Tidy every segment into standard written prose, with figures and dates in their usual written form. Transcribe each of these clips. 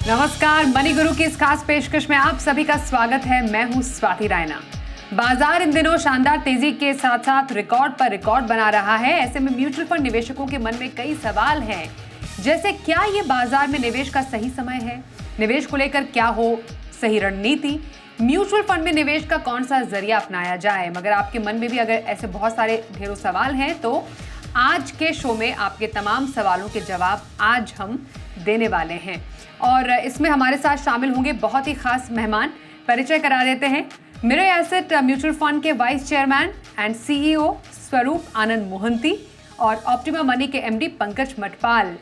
नमस्कार, मनी गुरु की इस खास पेशकश में आप सभी का स्वागत है। मैं हूं स्वाति रायना। बाजार इन दिनों शानदार तेजी के साथ साथ रिकॉर्ड पर रिकॉर्ड बना रहा है। ऐसे में म्यूचुअल फंड निवेशकों के मन में कई सवाल हैं, जैसे क्या ये बाजार में निवेश का सही समय है, निवेश को लेकर क्या हो सही रणनीति, म्यूचुअल फंड में निवेश का कौन सा जरिया अपनाया जाए। मगर आपके मन में भी अगर ऐसे बहुत सारे ढेरों सवाल हैं तो आज के शो में आपके तमाम सवालों के जवाब आज हम देने वाले हैं। और इसमें हमारे साथ शामिल होंगे बहुत ही खास मेहमान। परिचय करा देते हैं। मिरर एसेट म्यूचुअल फंड के वाइस चेयरमैन एंड सीईओ स्वरूप आनंद मोहंती और ऑप्टिमा मनी के एमडी पंकज मटपाल।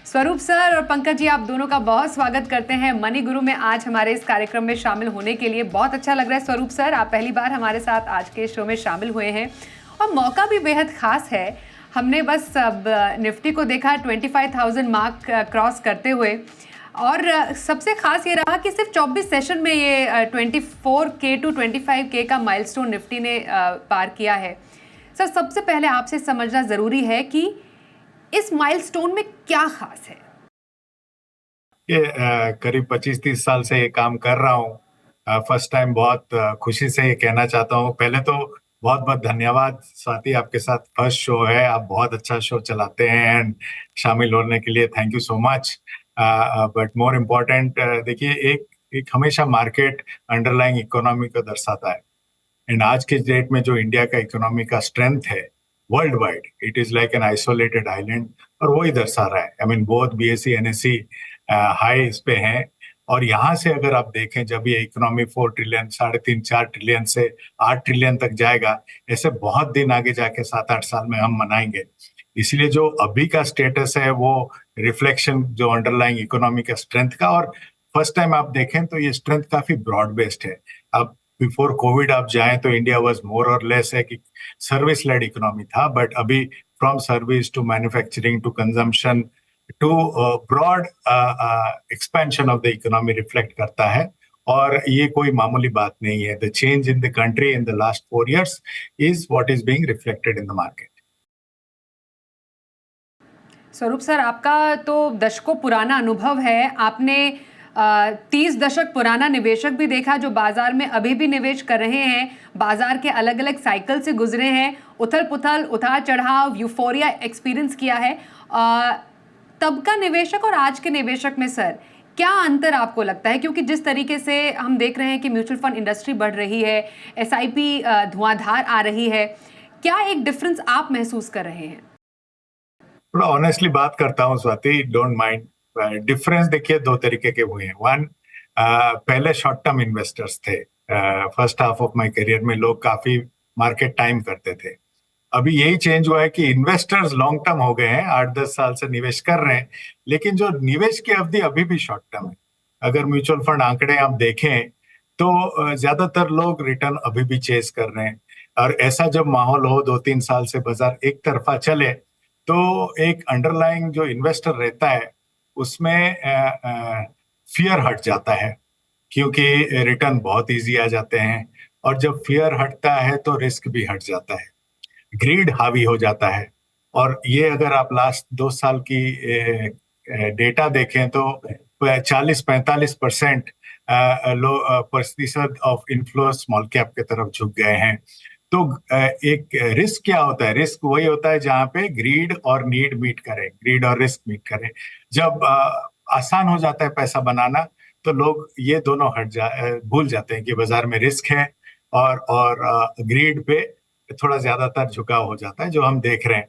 स्वरूप सर और पंकज जी, आप दोनों का बहुत स्वागत करते हैं मनी गुरु में आज हमारे इस कार्यक्रम में शामिल होने के लिए। बहुत अच्छा लग रहा है स्वरूप सर, आप पहली बार हमारे साथ आज के शो में शामिल हुए हैं और मौका भी बेहद खास है। हमने बस अब निफ्टी को देखा 25,000 मार्क क्रॉस करते हुए, और सबसे खास ये रहा कि सिर्फ 24 सेशन में ये 24K to 25K का माइलस्टोन निफ्टी ने पार किया है। सर, सबसे पहले आपसे समझना ज़रूरी है कि इस माइलस्टोन में क्या खास है। ये करीब 25-30 साल से ये काम कर रहा हूँ। फर्स्ट टाइम बहुत खुशी से ये कहना चाहता हूँ। पहले तो बहुत बहुत धन्यवाद स्वाति, आपके साथ फर्स्ट शो है, आप बहुत अच्छा शो चलाते हैं एंड शामिल होने के लिए thank you so much. But more important, देखिए एक हमेशा मार्केट अंडरलाइंग इकोनॉमी को दर्शाता है एंड आज के डेट में जो इंडिया का इकोनॉमी का स्ट्रेंथ है world wide, it is like an isolated island, और वही दर्शा रहा है। I mean both BSE NSE high इस पे हैं, और यहाँ से अगर आप देखें जब ये इकोनॉमी 4 ट्रिलियन 3.5-4 ट्रिलियन से 8 ट्रिलियन तक जाएगा, ऐसे बहुत दिन आगे जाके 7-8 साल में हम मनाएंगे। इसलिए जो अभी का स्टेटस है वो रिफ्लेक्शन जो अंडरलाइंग इकोनॉमी का स्ट्रेंथ का, और फर्स्ट टाइम आप देखें तो ये स्ट्रेंथ काफी ब्रॉड बेस्ड है। अब बिफोर कोविड आप जाएं तो इंडिया वाज मोर और लेस है कि सर्विस लेड इकोनॉमी था, बट अभी from service to manufacturing to consumption to broad expansion of the economy reflect करता है, और ये कोई मामूली बात नहीं है। The change in the country in the last 4 years is what is being reflected in the market. Swarup sir, आपका तो दशकों पुराना अनुभव है। आपने 30 दशक पुराना निवेशक भी देखा जो बाजार में अभी भी निवेश कर रहे हैं, बाजार के अलग अलग साइकिल से गुजरे हैं, उथल पुथल, उतार चढ़ाव, यूफोरिया एक्सपीरियंस किया है। तब का निवेशक और आज के निवेशक में सर क्या अंतर आपको लगता है? क्योंकि जिस तरीके से हम देख रहे हैं कि म्यूचुअल फंड इंडस्ट्री बढ़ रही है, एसआईपी धुआंधार आ रही है, क्या एक डिफरेंस आप महसूस कर रहे हैं? थोड़ा ऑनेस्टली बात करता हूँ स्वाति, डोंट माइंड। डिफरेंस देखिए 2 तरीके के हुए हैं। वन, पहले शॉर्ट टर्म इन्वेस्टर्स थे। First half of my career में लोग काफी मार्केट टाइम करते थे। अभी यही चेंज हुआ है कि इन्वेस्टर्स लॉन्ग टर्म हो गए हैं, 8-10 साल से निवेश कर रहे हैं, लेकिन जो निवेश की अवधि अभी भी शॉर्ट टर्म है। अगर म्यूचुअल फंड आंकड़े आप देखें तो ज्यादातर लोग रिटर्न अभी भी चेस कर रहे हैं, और ऐसा जब माहौल हो 2-3 साल से बाजार एक तरफा चले तो एक अंडरलाइंग जो इन्वेस्टर रहता है उसमें फियर हट जाता है, क्योंकि रिटर्न बहुत इजी आ जाते हैं, और जब फियर हटता है तो रिस्क भी हट जाता है, ग्रीड हावी हो जाता है। और ये अगर आप लास्ट 2 साल की डेटा देखें तो 40-45% प्रतिशत ऑफ इन्फ्लो स्मॉल कैप के तरफ झुक गए हैं। तो एक रिस्क क्या होता है? रिस्क वही होता है जहां पे ग्रीड और नीड मीट करें, ग्रीड और रिस्क मीट करें। जब आसान हो जाता है पैसा बनाना तो लोग ये दोनों भूल जाते हैं कि बाजार में रिस्क है, और ग्रीड पे थोड़ा ज्यादातर झुकाव हो जाता है, जो हम देख रहे हैं।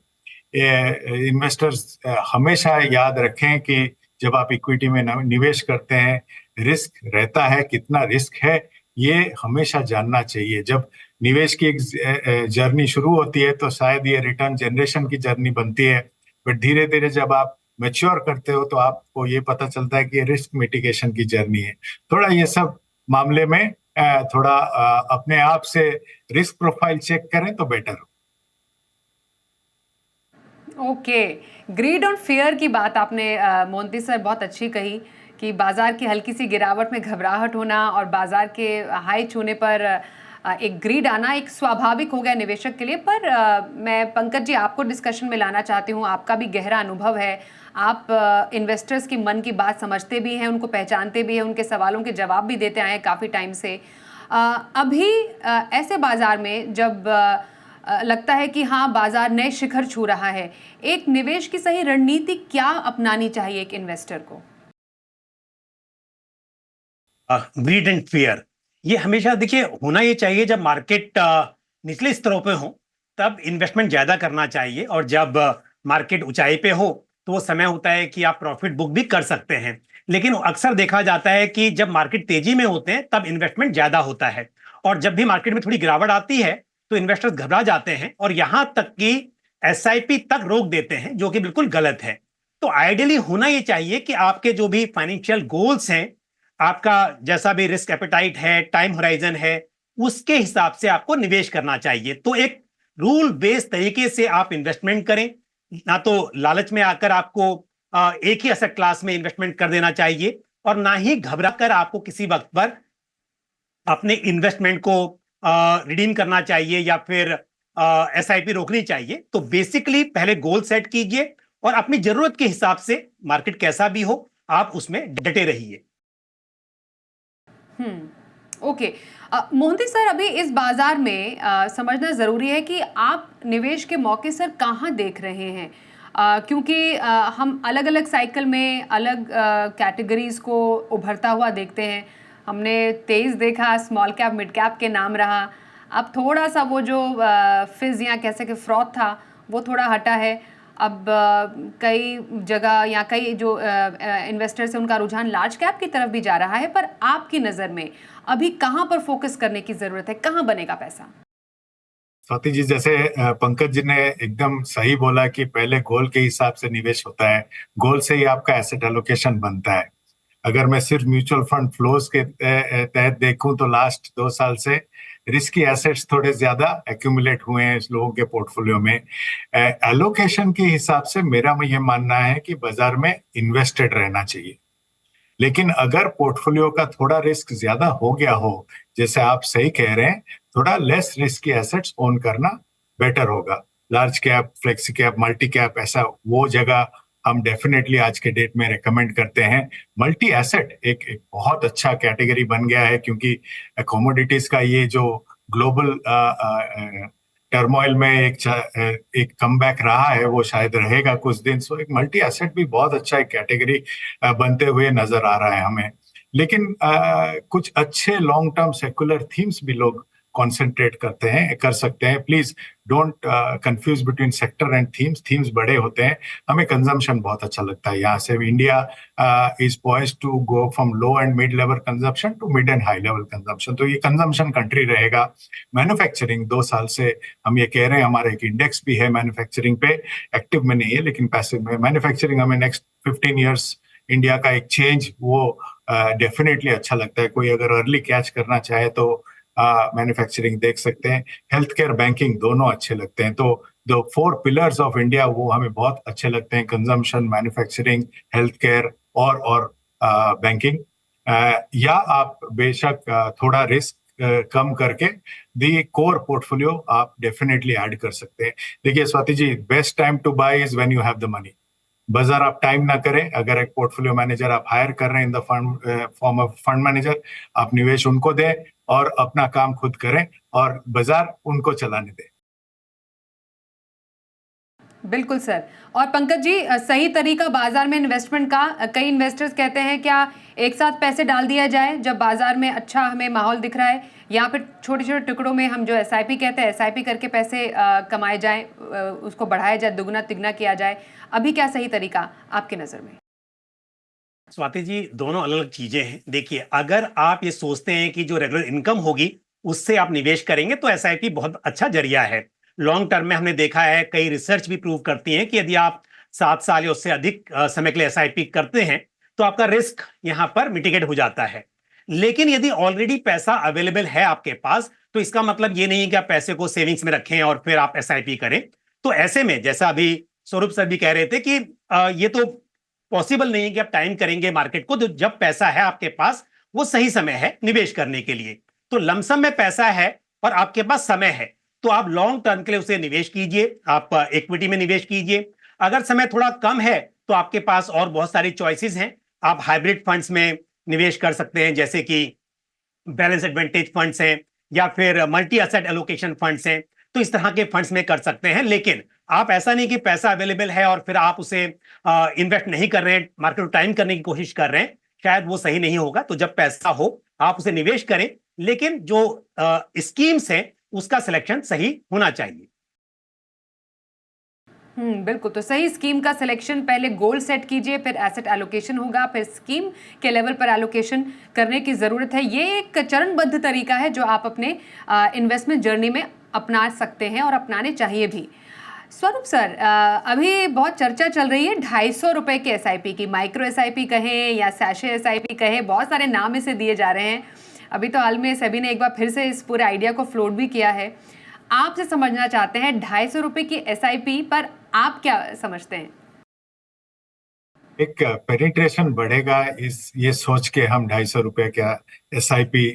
इन्वेस्टर्स हमेशा याद रखें कि जब आप इक्विटी में निवेश करते हैं, रिस्क रहता है, कितना रिस्क है ये हमेशा जानना चाहिए। जब निवेश की एक जर्नी शुरू होती है तो शायद ये रिटर्न जनरेशन की जर्नी बनती है, बट धीरे धीरे जब आप मैच्योर करते हो तो आपको ये पता चलता है कि ये रिस्क मिटिगेशन की जर्नी है। थोड़ा ये सब मामले में थोड़ा अपने आप से रिस्क प्रोफाइल चेक करें तो बेटर हो। ओके, ग्रीड और फियर की बात आपने मोंती सर बहुत अच्छी कही कि बाजार की हल्की सी गिरावट में घबराहट होना और बाजार के हाई छूने पर एक ग्रीड आना एक स्वाभाविक हो गया निवेशक के लिए। पर मैं पंकज जी आपको डिस्कशन में लाना चाहती हूँ, आपका भी गहरा अनुभव है, आप इन्वेस्टर्स की मन की बात समझते भी हैं, उनको पहचानते भी हैं, उनके सवालों के जवाब भी देते आए हैं काफ़ी टाइम से। अभी ऐसे बाजार में जब लगता है कि हाँ बाजार नए शिखर छू रहा है, एक निवेश की सही रणनीति क्या अपनानी चाहिए एक इन्वेस्टर को? ग्रीड एंड फियर ये हमेशा देखिए होना ये चाहिए। जब मार्केट निचले स्तरों पे हो तब इन्वेस्टमेंट ज्यादा करना चाहिए, और जब मार्केट ऊंचाई पे हो तो वो समय होता है कि आप प्रॉफिट बुक भी कर सकते हैं। लेकिन अक्सर देखा जाता है कि जब मार्केट तेजी में होते हैं तब इन्वेस्टमेंट ज्यादा होता है, और जब भी मार्केट में थोड़ी गिरावट आती है तो इन्वेस्टर्स घबरा जाते हैं और यहां तक कि एसआईपी तक रोक देते हैं, जो कि बिल्कुल गलत है। तो आइडियली होना ये चाहिए कि आपके जो भी फाइनेंशियल गोल्स हैं, आपका जैसा भी रिस्क एपेटाइट है, टाइम होराइजन है, उसके हिसाब से आपको निवेश करना चाहिए। तो एक रूल बेस्ड तरीके से आप इन्वेस्टमेंट करें, ना तो लालच में आकर आपको एक ही एसेट क्लास में इन्वेस्टमेंट कर देना चाहिए, और ना ही घबरा कर आपको किसी वक्त पर अपने इन्वेस्टमेंट को रिडीम करना चाहिए या फिर एसआईपी रोकनी चाहिए। तो बेसिकली पहले गोल सेट कीजिए और अपनी जरूरत के हिसाब से मार्केट कैसा भी हो आप उसमें डटे रहिए। ओके। मोहंती सर, अभी इस बाजार में समझना ज़रूरी है कि आप निवेश के मौके सर कहाँ देख रहे हैं, क्योंकि हम अलग अलग साइकिल में अलग कैटेगरीज को उभरता हुआ देखते हैं। हमने तेज देखा, स्मॉल कैप मिड कैप के नाम रहा, अब थोड़ा सा वो जो फिज या कैसे कि फ्रॉड था वो थोड़ा हटा है। अब कई जगह या कई जो इन्वेस्टर्स हैं उनका रुझान लार्ज कैप की तरफ भी जा रहा है। पर आपकी नज़र में अभी कहाँ पर फोकस करने की ज़रूरत है, कहाँ बनेगा पैसा? स्वाति जी, जैसे पंकज जी ने एकदम सही बोला कि पहले गोल के हिसाब से निवेश होता है, गोल से ही आपका एसेट एलोकेशन बनता है। अगर मैं सिर्फ म्यूचुअल फंड फ्लोज के तहत देखूं तो लास्ट 2 साल से रिस्की एसेट्स थोड़े ज्यादा एक्यूमुलेट हुए हैं इस लोगों के पोर्टफोलियो में। एलोकेशन के हिसाब से मेरा ये मानना है कि बाजार में इन्वेस्टेड रहना चाहिए, लेकिन अगर पोर्टफोलियो का थोड़ा रिस्क ज्यादा हो गया हो, जैसे आप सही कह रहे हैं, थोड़ा लेस रिस्की एसेट्स ओन करना बेटर होगा। Large cap, flexi cap, multi cap, ऐसा वो जगह हम डेफिनेटली आज के डेट में रेकमेंड करते हैं। मल्टी एसेट एक बहुत अच्छा कैटेगरी बन गया है, क्योंकि कमोडिटीज का ये जो ग्लोबल टर्मोइल में एक कमबैक रहा है, वो शायद रहेगा कुछ दिन। सो एक मल्टी एसेट भी बहुत अच्छा एक कैटेगरी बनते हुए नजर आ रहा है हमें। लेकिन कुछ अच्छे लॉन्ग टर्म सेकुलर थीम्स भी लोग कॉन्सेंट्रेट कर सकते हैं। Please don't confuse between sector and themes. Themes बड़े होते हैं, हमें कंजम्पशन बहुत अच्छा लगता है। यहाँ से India is poised to go from low and mid level consumption to mid and high level consumption, तो ये कंजम्पशन कंट्री रहेगा। मैन्युफैक्चरिंग 2 साल से हम ये कह रहे हैं, हमारा एक इंडेक्स भी है मैन्युफैक्चरिंग पे, एक्टिव में नहीं है लेकिन पैसिव में। मैन्युफैक्चरिंग हमें नेक्स्ट 15 ईयर्स इंडिया का एक चेंज वो डेफिनेटली अच्छा लगता है। कोई अगर अर्ली कैच करना चाहे तो मैन्युफैक्चरिंग देख सकते हैं। हेल्थ केयर, बैंकिंग दोनों अच्छे लगते हैं। तो जो 4 पिलर्स ऑफ इंडिया वो हमें बहुत अच्छे लगते हैं, कंजम्पशन, मैन्युफैक्चरिंग, हेल्थ केयर और बैंकिंग। या आप बेशक थोड़ा रिस्क कम करके दी कोर पोर्टफोलियो आप डेफिनेटली ऐड कर सकते हैं। देखिए Swati ji, best time to buy is when you have the money. बाजार आप टाइम ना करें। अगर एक पोर्टफोलियो मैनेजर आप हायर कर रहे हैं in the form of fund manager, आप निवेश उनको दें और अपना काम खुद करें और बाजार उनको चलाने दें। बिल्कुल सर। और पंकज जी, सही तरीका बाजार में इन्वेस्टमेंट का, कई इन्वेस्टर्स कहते हैं क्या एक साथ पैसे डाल दिया जाए जब बाजार में अच्छा हमें माहौल दिख रहा है, या फिर छोटे छोटे टुकड़ों में हम जो एसआईपी कहते हैं एसआईपी करके पैसे कमाए जाए, उसको बढ़ाया जाए, दुगना तिगना किया जाए। अभी क्या सही तरीका आपकी नज़र में? स्वाति जी, दोनों अलग अलग चीजें हैं। देखिए, अगर आप ये सोचते हैं कि जो रेगुलर इनकम होगी उससे आप निवेश करेंगे तो एसआईपी बहुत अच्छा जरिया है। लॉन्ग टर्म में हमने देखा है, कई रिसर्च भी प्रूव करती है कि यदि आप 7 साल या उससे अधिक समय के लिए एसआईपी करते हैं तो आपका रिस्क यहां पर मिटिगेट हो जाता है। लेकिन यदि ऑलरेडी पैसा अवेलेबल है आपके पास, तो इसका मतलब ये नहीं है कि आप पैसे को सेविंग्स में रखें और फिर आप एसआईपी करें। तो ऐसे में जैसा अभी स्वरूप सर भी कह रहे थे कि ये तो पॉसिबल नहीं है कि आप टाइम करेंगे मार्केट को, तो जब पैसा है आपके पास वो सही समय है निवेश करने के लिए। तो लमसम में पैसा है और आपके पास समय है, तो आप लॉन्ग टर्म के लिए उसे निवेश कीजिए, आप इक्विटी में निवेश कीजिए। अगर समय थोड़ा कम है तो आपके पास और बहुत सारी चॉइसेस हैं। आप हाइब्रिड फंड्स में निवेश कर सकते हैं, जैसे कि बैलेंस एडवांटेज फंड्स हैं या फिर मल्टी एसेट एलोकेशन फंड्स हैं। तो इस तरह के फंड्स में कर सकते हैं, लेकिन आप ऐसा नहीं कि पैसा अवेलेबल है और फिर आप उसे इन्वेस्ट नहीं कर रहे हैं, मार्केट टाइम करने की कोशिश कर रहे हैं, शायद वो सही नहीं होगा। तो जब पैसा हो आप उसे निवेश करें, लेकिन जो स्कीम्स है उसका सिलेक्शन सही होना चाहिए। बिल्कुल। तो सही स्कीम का सिलेक्शन, पहले गोल सेट कीजिए, फिर एसेट एलोकेशन होगा, फिर स्कीम के लेवल पर एलोकेशन करने की ज़रूरत है। ये एक चरणबद्ध तरीका है जो आप अपने इन्वेस्टमेंट जर्नी में अपना सकते हैं और अपनाने चाहिए भी। स्वरूप सर, अभी बहुत चर्चा चल रही है 250 रुपए के एसआईपी की, माइक्रो एसआईपी कहें या सैशे एसआईपी कहें, बहुत सारे नाम इसे दिए जा रहे हैं। अभी तो हाल में सेबी ने एक बार फिर से इस पूरे आइडिया को फ्लोट भी किया है। आपसे समझना चाहते हैं 250 रुपए की एसआईपी पर आप क्या समझते हैं? एक पेनिट्रेशन बढ़ेगा इस ये सोच के हम 250 रुपए का एसआईपी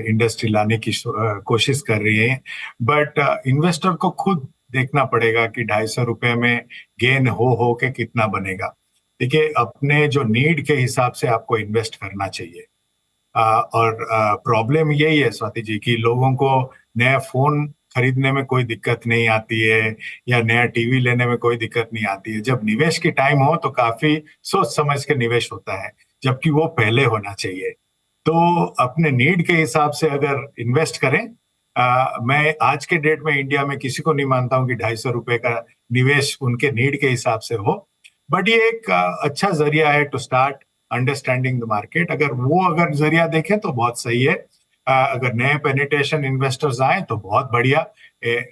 इंडस्ट्री लाने की कोशिश कर रही है। बट इन्वेस्टर को खुद देखना पड़ेगा कि 250 रुपए में गेन हो के कितना बनेगा। देखिए, अपने जो नीड के हिसाब से आपको इन्वेस्ट करना चाहिए। और प्रॉब्लम यही है स्वाति जी कि लोगों को नया फोन खरीदने में कोई दिक्कत नहीं आती है या नया टीवी लेने में कोई दिक्कत नहीं आती है। जब निवेश की टाइम हो तो काफी सोच समझ के निवेश होता है, जबकि वो पहले होना चाहिए। तो अपने नीड के हिसाब से अगर इन्वेस्ट करें, मैं आज के डेट में इंडिया में किसी को नहीं मानता हूं कि 250 रुपए का निवेश उनके नीड के हिसाब से हो। बट ये एक अच्छा जरिया है to start understanding the market. अगर जरिया देखें तो बहुत सही है। अगर नए पेनिट्रेशन इन्वेस्टर्स आए तो बहुत बढ़िया।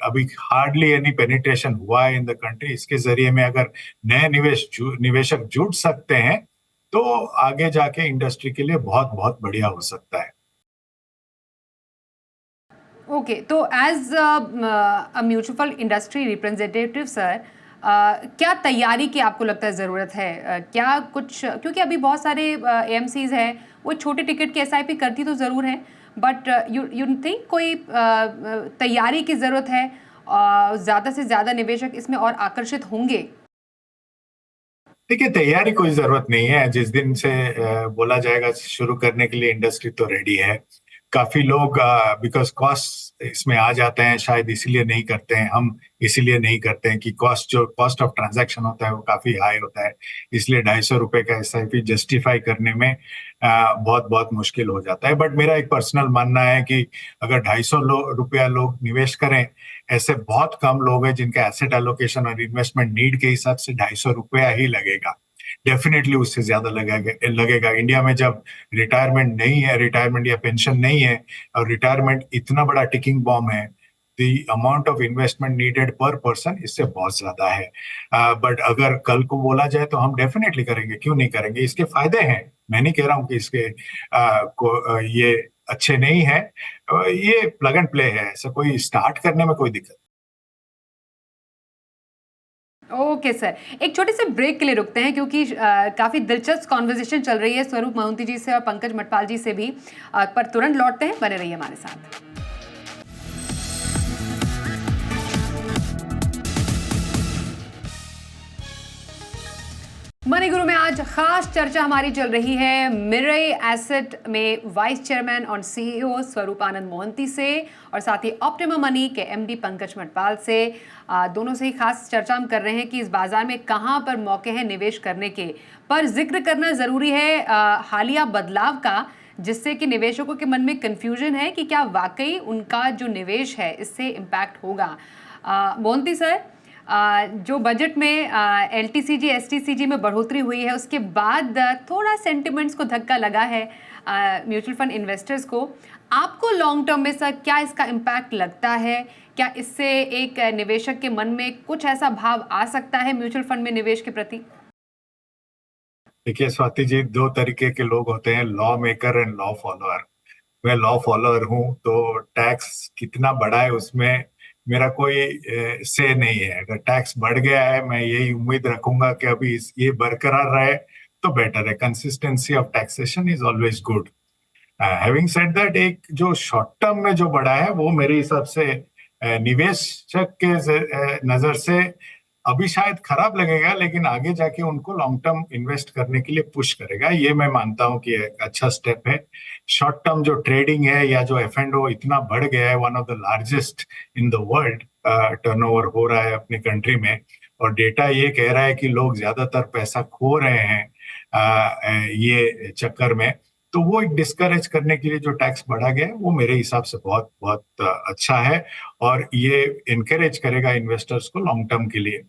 अभी हार्डली एनी पेनिट्रेशन हुआ है इन द कंट्री। इसके जरिए में अगर नए निवेशक जुड़ सकते हैं तो आगे जाके इंडस्ट्री के लिए बहुत बहुत बढ़िया हो सकता है। ओके, तो as a mutual fund industry representative sir, क्या तैयारी की आपको लगता है ज़रूरत है? क्या कुछ, क्योंकि अभी बहुत सारे एएमसीज हैं वो छोटे टिकट की एसआईपी करती तो ज़रूर है, बट यू थिंक कोई तैयारी की ज़रूरत है? ज़्यादा से ज़्यादा निवेशक इसमें और आकर्षित होंगे? देखिए, तैयारी कोई जरूरत नहीं है। जिस दिन से बोला जाएगा शुरू करने के लिए, इंडस्ट्री तो रेडी है। काफी लोग बिकॉज कॉस्ट इसमें आ जाते हैं, शायद इसीलिए नहीं करते हैं। हम इसीलिए नहीं करते हैं कि कॉस्ट ऑफ ट्रांजैक्शन होता है वो काफी हाई होता है। इसलिए 250 रुपए का एसआईपी जस्टिफाई करने में बहुत बहुत मुश्किल हो जाता है। बट मेरा एक पर्सनल मानना है कि अगर 250 रुपया लोग निवेश करें, ऐसे बहुत कम लोग हैं जिनका एसेट एलोकेशन और इन्वेस्टमेंट नीड के हिसाब से 250 रुपया ही लगेगा। डेफिनेटली उससे ज्यादा लगेगा। इंडिया में जब रिटायरमेंट या पेंशन नहीं है और रिटायरमेंट इतना बड़ा टिकिंग बॉम्ब है, the amount of investment needed पर पर्सन इससे बहुत ज्यादा है। बट अगर कल को बोला जाए तो हम डेफिनेटली करेंगे, क्यों नहीं करेंगे। इसके फायदे हैं, मैं नहीं कह रहा हूँ कि ये अच्छे नहीं है। ये प्लग एंड प्ले है, ऐसा कोई स्टार्ट करने में कोई दिक्कत। ओके सर, एक छोटे से ब्रेक के लिए रुकते हैं क्योंकि काफ़ी दिलचस्प कॉन्वर्जेशन चल रही है स्वरूप मोहंती जी से और पंकज मटपाल जी से भी, पर तुरंत लौटते हैं, बने रहिए हमारे साथ। मनी गुरु में आज खास चर्चा हमारी चल रही है मिरई एसेट में वाइस चेयरमैन और सीईओ स्वरूप आनंद मोहंती से और साथ ही ऑप्टिमम मनी के एमडी पंकज मटपाल से। दोनों से ही खास चर्चा हम कर रहे हैं कि इस बाजार में कहां पर मौके हैं निवेश करने के, पर जिक्र करना ज़रूरी है हालिया बदलाव का, जिससे कि निवेशकों के मन में कन्फ्यूजन है कि क्या वाकई उनका जो निवेश है इससे इम्पैक्ट होगा। मोहंती सर, जो बजट में एलटीसीजी एसटीसीजी में बढ़ोतरी हुई है उसके बाद थोड़ा सेंटिमेंट्स को धक्का लगा है म्यूचुअल फंड इन्वेस्टर्स को। आपको लॉन्ग टर्म में सर क्या इसका इम्पैक्ट लगता है? क्या इससे एक निवेशक के मन में कुछ ऐसा भाव आ सकता है म्यूचुअल फंड में निवेश के प्रति? देखिए स्वाति जी, दो तरीके के लोग होते हैं, law maker and law follower. मैं लॉ फॉलोअर हूँ, तो टैक्स कितना बढ़ा है उसमें मेरा कोई से नहीं है। अगर टैक्स बढ़ गया है, मैं यही उम्मीद रखूंगा कि अभी ये बरकरार रहे तो बेटर है। Consistency of taxation is always good. Having said that, एक जो शॉर्ट टर्म में जो बढ़ा है वो मेरे हिसाब से निवेशक के नजर से अभी शायद खराब लगेगा, लेकिन आगे जाके उनको लॉन्ग टर्म इन्वेस्ट करने के लिए पुश करेगा। ये मैं मानता हूँ कि एक अच्छा स्टेप है। शॉर्ट टर्म जो ट्रेडिंग है या जो F&O इतना बढ़ गया है, one of the largest in the world turnover हो रहा है अपनी कंट्री में, और डेटा ये कह रहा है कि लोग ज्यादातर पैसा खो रहे हैं ये चक्कर में। तो वो एक डिस्करेज करने के लिए जो टैक्स बढ़ा गया है वो मेरे हिसाब से बहुत बहुत अच्छा है, और ये इनकरेज करेगा इन्वेस्टर्स को लॉन्ग टर्म के लिए।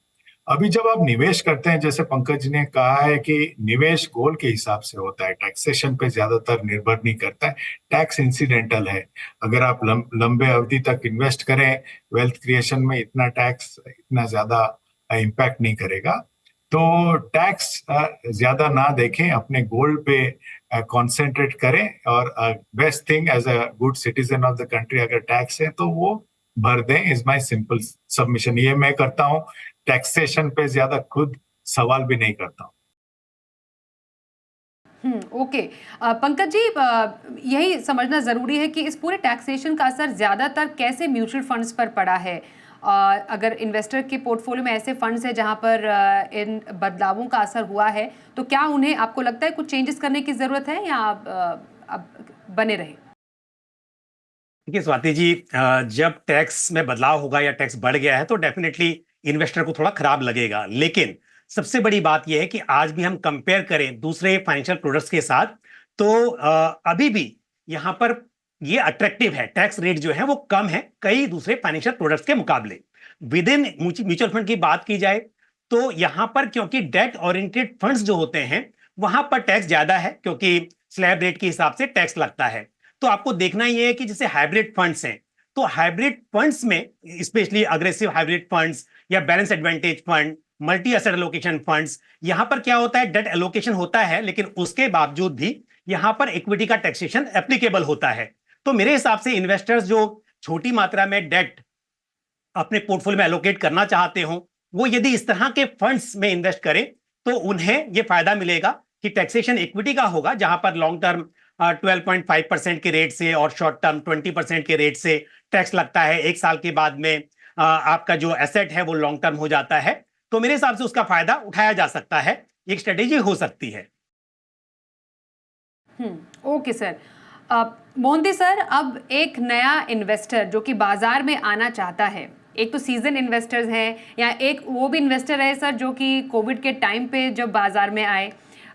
अभी जब आप निवेश करते हैं, जैसे पंकज ने कहा है कि निवेश गोल के हिसाब से होता है, टैक्सेशन पे ज्यादातर निर्भर नहीं करता है, टैक्स इंसिडेंटल है। अगर आप लंबे अवधि तक इन्वेस्ट करें, वेल्थ क्रिएशन में इतना टैक्स इतना ज्यादा इम्पैक्ट नहीं करेगा। तो टैक्स ज्यादा ना देखें, अपने गोल पे कंसंट्रेट करें, और best thing as a good citizen of the country, अगर टैक्स है तो वो भर दें, इज माय सिंपल सबमिशन। ये मैं करता हूँ, टैक्सेशन पे ज्यादा खुद सवाल भी नहीं करता हूँ। ओके। पंकज जी, यही समझना ज़रूरी है कि इस पूरे टैक्सेशन का असर ज़्यादातर कैसे म्यूचुअल फंड्स पर पड़ा है। अगर इन्वेस्टर के पोर्टफोलियो में ऐसे फंड्स हैं जहां पर इन बदलावों का असर हुआ है, तो क्या उन्हें, आपको लगता है, कुछ चेंजेस करने की ज़रूरत है, या अब बने रहे? देखिए स्वाति जी, जब टैक्स में बदलाव होगा या टैक्स बढ़ गया है तो डेफिनेटली इन्वेस्टर को थोड़ा खराब लगेगा, लेकिन सबसे बड़ी बात यह है कि आज भी हम कंपेयर करें दूसरे फाइनेंशियल प्रोडक्ट्स के साथ, तो अभी भी यहां पर ये अट्रैक्टिव है, टैक्स रेट जो है वो कम है कई दूसरे फाइनेंशियल प्रोडक्ट्स के मुकाबले। विद इन म्यूचुअल फंड की बात की जाए तो यहां पर, क्योंकि डेट ओरिएंटेड फंड्स जो होते हैं वहां पर टैक्स ज्यादा है, क्योंकि स्लैब रेट के हिसाब से टैक्स लगता है। तो आपको देखना ये है कि जैसे हाइब्रिड फंड्स हैं, तो हाइब्रिड फंड्स में स्पेशली अग्रेसिव हाइब्रिड फंड्स या balance advantage fund, multi asset allocation funds, यहां पर क्या होता है, डेट एलोकेशन होता है, लेकिन उसके बावजूद भी यहां पर इक्विटी का टैक्सेशन एप्लीकेबल होता है। तो मेरे हिसाब से इन्वेस्टर्स जो छोटी मात्रा में डेट अपने पोर्टफोलियो में एलोकेट करना चाहते हो, वो यदि इस तरह के फंड्स में इन्वेस्ट करें तो उन्हें यह फायदा मिलेगा कि टैक्सेशन इक्विटी का होगा, जहां पर लॉन्ग टर्म 12.5% के रेट से और शॉर्ट टर्म 20% के रेट से टैक्स लगता है। एक साल के बाद में आपका जो एसेट है वो लॉन्ग टर्म हो जाता है। तो मेरे हिसाब से उसका फायदा उठाया जा सकता है, एक स्ट्रेटेजी हो सकती है। Okay sir. मोहंती सर, अब एक नया इन्वेस्टर जो कि बाजार में आना चाहता है, एक तो सीजन इन्वेस्टर्स हैं, या एक वो भी इन्वेस्टर है सर जो कि कोविड के टाइम पे जब बाजार में आए,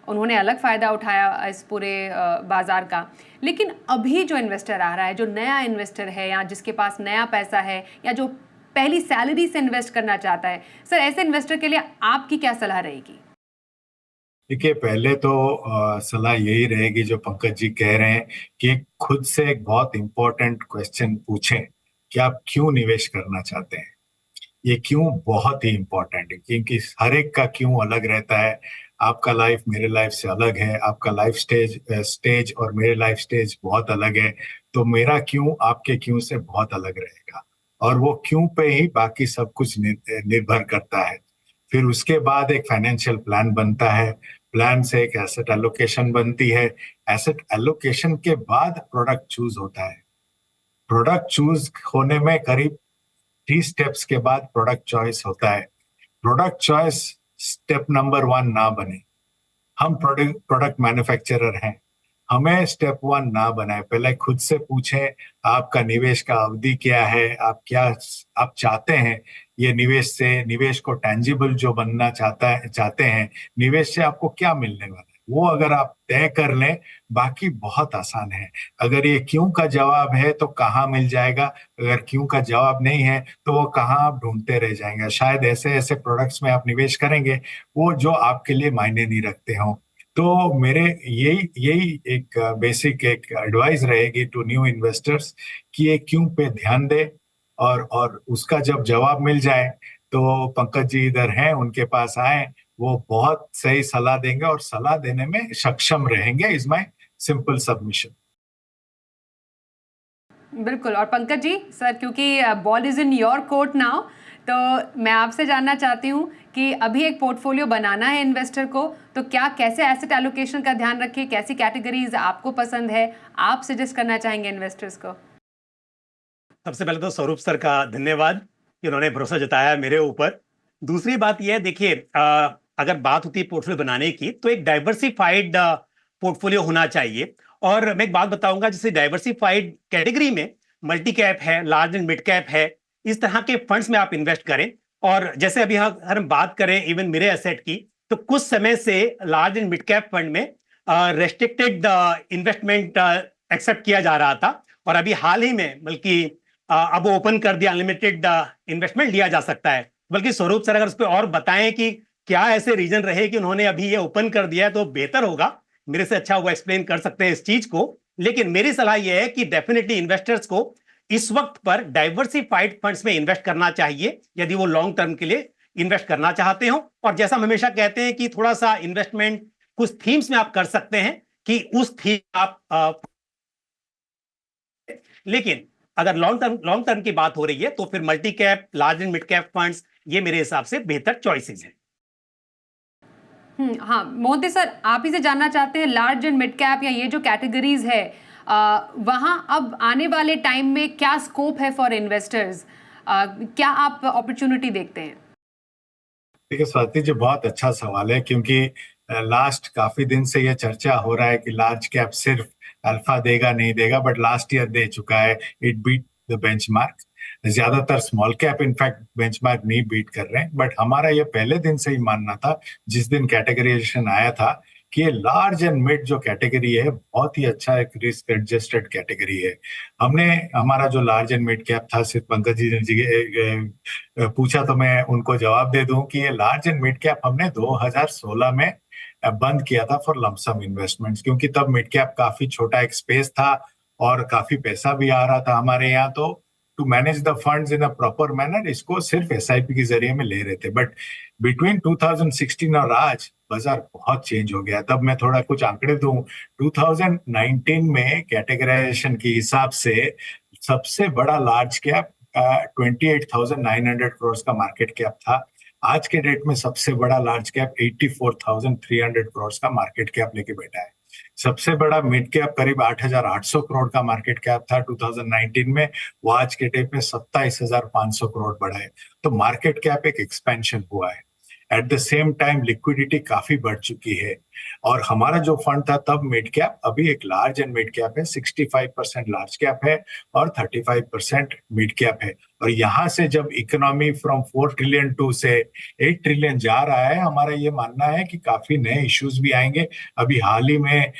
उन्होंने अलग फ़ायदा उठाया इस पूरे बाज़ार का। लेकिन अभी जो इन्वेस्टर आ रहा है, जो नया इन्वेस्टर है, या जिसके पास नया पैसा है, या जो पहली सैलरी से इन्वेस्ट करना चाहता है, सर ऐसे इन्वेस्टर के लिए आपकी क्या सलाह रहेगी? देखिए, पहले तो सलाह यही रहेगी जो पंकज जी कह रहे हैं, कि खुद से एक बहुत इंपॉर्टेंट क्वेश्चन पूछें कि आप क्यों निवेश करना चाहते हैं। ये क्यों बहुत ही इंपॉर्टेंट है, क्योंकि हर एक का क्यों अलग रहता है। आपका लाइफ मेरे लाइफ से अलग है, आपका लाइफ स्टेज और मेरे लाइफ स्टेज बहुत अलग है। तो मेरा क्यों आपके क्यों से बहुत अलग रहेगा, और वो क्यों पे ही बाकी सब कुछ निर्भर करता है। फिर उसके बाद एक फाइनेंशियल प्लान बनता है, प्लान से एक एसेट एलोकेशन बनती है, एसेट एलोकेशन के बाद प्रोडक्ट चूज होता है। प्रोडक्ट चूज होने में करीब 3 स्टेप्स के बाद प्रोडक्ट चॉइस होता है। प्रोडक्ट चॉइस स्टेप नंबर 1 ना बने। हम प्रोडक्ट मैन्युफैक्चरर हैं, हमें स्टेप 1 ना बनाए। पहले खुद से पूछें आपका निवेश का अवधि क्या है, आप चाहते हैं ये निवेश को टेंजिबल जो बनना चाहते हैं, निवेश से आपको क्या मिलने वाला है, वो अगर आप तय कर लें, बाकी बहुत आसान है। अगर ये क्यों का जवाब है तो कहाँ मिल जाएगा, अगर क्यों का जवाब नहीं है तो वो कहाँ आप ढूंढते रह जाएंगे। शायद ऐसे ऐसे प्रोडक्ट्स में आप निवेश करेंगे वो जो आपके लिए मायने नहीं रखते हों। तो मेरे यही एक बेसिक एक एडवाइस रहेगी टू न्यू इन्वेस्टर्स कि ये क्यों पे ध्यान दें, और उसका जब जवाब मिल जाए तो पंकज जी इधर हैं, उनके पास आए, वो बहुत सही सलाह देंगे और सलाह देने में सक्षम रहेंगे। Is my simple submission. बिल्कुल। और पंकज जी सर, क्योंकि ball is in your court now, तो मैं आपसे जानना चाहती हूँ कि अभी एक पोर्टफोलियो बनाना है इन्वेस्टर को, तो क्या कैसे एसेट एलोकेशन का ध्यान रखें, कैसी कैटेगरीज आपको पसंद है, आप सजेस्ट करना चाहेंगे इन्वेस्टर्स को? सबसे पहले तो स्वरूप सर का धन्यवाद कि उन्होंने भरोसा जताया मेरे ऊपर। दूसरी बात यह है, देखिए अगर बात होती है पोर्टफोलियो बनाने की, तो एक डाइवर्सिफाइड पोर्टफोलियो होना चाहिए। और मैं एक बात बताऊंगा, जैसे डाइवर्सिफाइड कैटेगरी में मल्टी कैप है, लार्ज एंड मिड कैप है, इस तरह के फंड्स में आप इन्वेस्ट करें। और जैसे अभी हम बात करें इवन मेरे एसेट की, तो कुछ समय से large and mid cap fund में रेस्ट्रिक्टेड इन्वेस्टमेंट एक्सेप्ट किया जा रहा था, और अभी हाल ही में बल्कि अब ओपन कर दिया, अनलिमिटेड इन्वेस्टमेंट लिया जा सकता है। बल्कि स्वरूप सर अगर उस पर और बताएं कि क्या ऐसे रीजन रहे कि उन्होंने अभी ये ओपन कर दिया है, तो बेहतर होगा। मेरे से अच्छा वो एक्सप्लेन कर सकते हैं इस चीज को। लेकिन मेरी सलाह यह है कि डेफिनेटली इन्वेस्टर्स को इस वक्त पर डाइवर्सिफाइड फंड्स में इन्वेस्ट करना चाहिए, यदि वो लॉन्ग टर्म के लिए इन्वेस्ट करना चाहते हो। और जैसा हम हमेशा कहते हैं कि थोड़ा सा इन्वेस्टमेंट कुछ थीम्स में आप कर सकते हैं कि उस थीम आप लेकिन अगर लॉन्ग टर्म की बात हो रही है, तो फिर multi cap, large and mid cap funds, ये मेरे हिसाब से बेहतर चॉइसेस हैं। हाँ, मोदी सर, आप ही से जानना चाहते हैं, लार्ज एंड मिड कैप या ये जो कैटेगरीज है, वहाँ अब आने वाले टाइम में क्या स्कोप है फॉर इन्वेस्टर्स? क्या आप अपॉर्चुनिटी देखते हैं? देखिए स्वाति जी, बहुत अच्छा सवाल है, क्योंकि लास्ट काफी दिन से ये चर्चा हो रहा है कि लार्ज कैप सिर्फ अल्फा देगा नहीं देगा, बट लास्ट ईयर दे चुका है, इट बीट द बेंचमार्क। ज्यादातर स्मॉल कैप इनफैक्ट बेंचमार्क नहीं बीट कर रहे हैं, बट हमारा ये पहले दिन से ही मानना था, जिस दिन कैटेगराइजेशन आया था, कि ये लार्ज एंड मिड जो कैटेगरी है बहुत ही अच्छा एक रिस्क एडजस्टेड कैटेगरी है। हमने हमारा जो लार्ज एंड मिड कैप था, सिर्फ पंकज जी पूछा तो मैं उनको जवाब दे दूं कि ये लार्ज एंड मिड कैप हमने 2016 में बंद किया था फॉर लमसम इन्वेस्टमेंट्स, क्योंकि तब मिड कैप काफी छोटा एक स्पेस था और काफी पैसा भी आ रहा था हमारे यहाँ। तो to manage the funds in a proper manner इसको सिर्फ एसआईपी के जरिए में ले रहे थे। बट बिटवीन 2016 और आज बाजार बहुत चेंज हो गया। तब मैं थोड़ा कुछ आंकड़े दूं, 2019 में कैटेगराइजेशन के हिसाब से सबसे बड़ा लार्ज कैप 28,900 करोड़ का मार्केट कैप था। आज के डेट में सबसे बड़ा लार्ज कैप 84,300 करोड़ का मार्केट कैप लेके बैठा है। सबसे बड़ा मिड कैप करीब 8,800 करोड़ का मार्केट कैप था 2019 में, वो आज के डेट में 27,500 करोड़ बढ़ा है। तो मार्केट कैप एक एक्सपेंशन हुआ है। At the same time liquidity काफी बढ़ चुकी है। और हमारा जो फंड था तब मिड कैप, अभी एक लार्ज एंड मिड कैप है, 65% लार्ज कैप है और 35% मिड कैप है। और यहाँ से जब इकोनॉमी फ्रॉम 4 ट्रिलियन टू से 8 ट्रिलियन जा रहा है, हमारा ये मानना है कि काफी नए इश्यूज भी आएंगे। अभी हाल ही में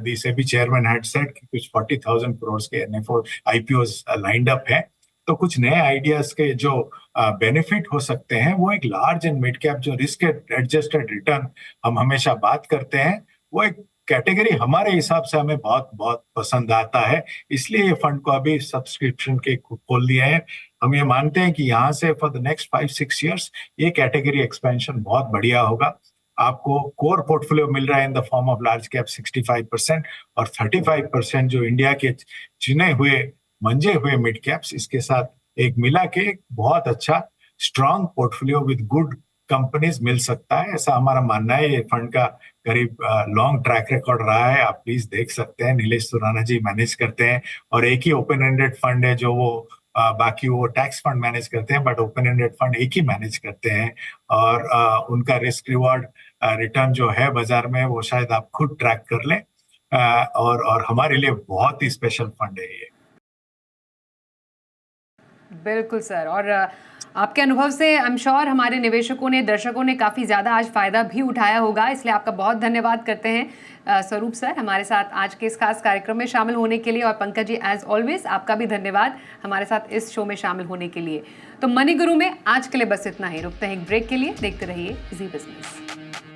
दी सेबी चेयरमैन हैड सेड कि कुछ 40,000 करोड़ के एनएफओ आईपीओज लाइंड अप है। तो कुछ नए आइडियाज के जो बेनिफिट हो सकते हैं, वो एक लार्ज एंड मिड कैप जो रिस्क एडजस्टेड रिटर्न हम हमेशा बात करते हैं, वो एक कैटेगरी हमारे हिसाब से हमें बहुत बहुत पसंद आता है। इसलिए ये फंड को अभी सब्सक्रिप्शन के खोल दिए हैं। हम ये मानते हैं कि यहाँ से फॉर द नेक्स्ट 5-6 इयर्स ये कैटेगरी एक्सपेंशन बहुत बढ़िया होगा। आपको कोर पोर्टफोलियो मिल रहा है in the form of large cap 65% और 35% जो इंडिया के चुने हुए मंजे हुए मिड कैप्स, इसके साथ एक मिला के एक बहुत अच्छा strong portfolio with good companies मिल सकता है, ऐसा हमारा मानना है। ये फंड का करीब लॉन्ग ट्रैक रिकॉर्ड रहा है, आप प्लीज देख सकते हैं। नीलेश सुराना जी मैनेज करते हैं और एक ही ओपन एंडेड फंड है जो वो बाकी वो टैक्स फंड मैनेज करते हैं, बट ओपन एंडेड फंड एक ही मैनेज करते हैं। और उनका रिस्क रिवॉर्ड रिटर्न जो है बाजार में, वो शायद आप खुद ट्रैक कर लें। और हमारे लिए बहुत ही स्पेशल फंड है ये। बिल्कुल सर, और आपके अनुभव से आई एम श्योर हमारे निवेशकों ने, दर्शकों ने काफ़ी ज़्यादा आज फ़ायदा भी उठाया होगा, इसलिए आपका बहुत धन्यवाद करते हैं स्वरूप सर हमारे साथ आज के इस खास कार्यक्रम में शामिल होने के लिए। और पंकज जी, एज ऑलवेज आपका भी धन्यवाद हमारे साथ इस शो में शामिल होने के लिए। तो मनी गुरु में आज के लिए बस इतना ही। रुकते हैं एक ब्रेक के लिए, देखते रहिए जी बिजनेस।